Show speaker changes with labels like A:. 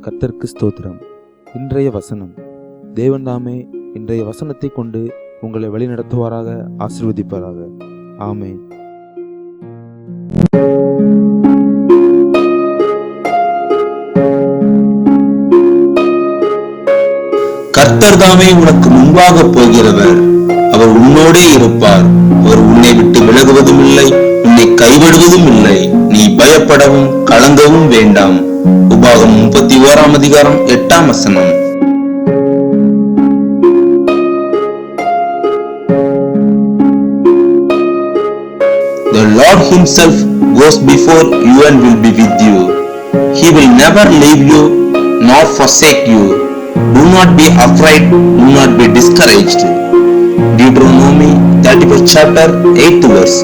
A: கர்த்தருக்கு ஸ்தோத்திரம். இன்றைய வசனம். தேவன் தாமே இன்றைய வசனத்தை கொண்டு உங்களை வழிநடத்துவாராக, ஆசீர்வதிப்பாராக. ஆமென்.
B: கர்த்தர் தாமே உனக்கு முன்பாக போகிறவர். அவர் உன்னோடே இருப்பார். அவர் உன்னை விட்டு விலகுவதும் இல்லை, உன்னை கைவிடுவதும் இல்லை. நீ பயப்படவும் கலங்கவும் வேண்டாம். உபாகமம் 31 அதிகாரம் 8 வசனம். The Lord himself goes before you and will be with you. He will never leave you nor forsake you. Do not be afraid, do not be discouraged. Deuteronomy 31 chapter 8th verse.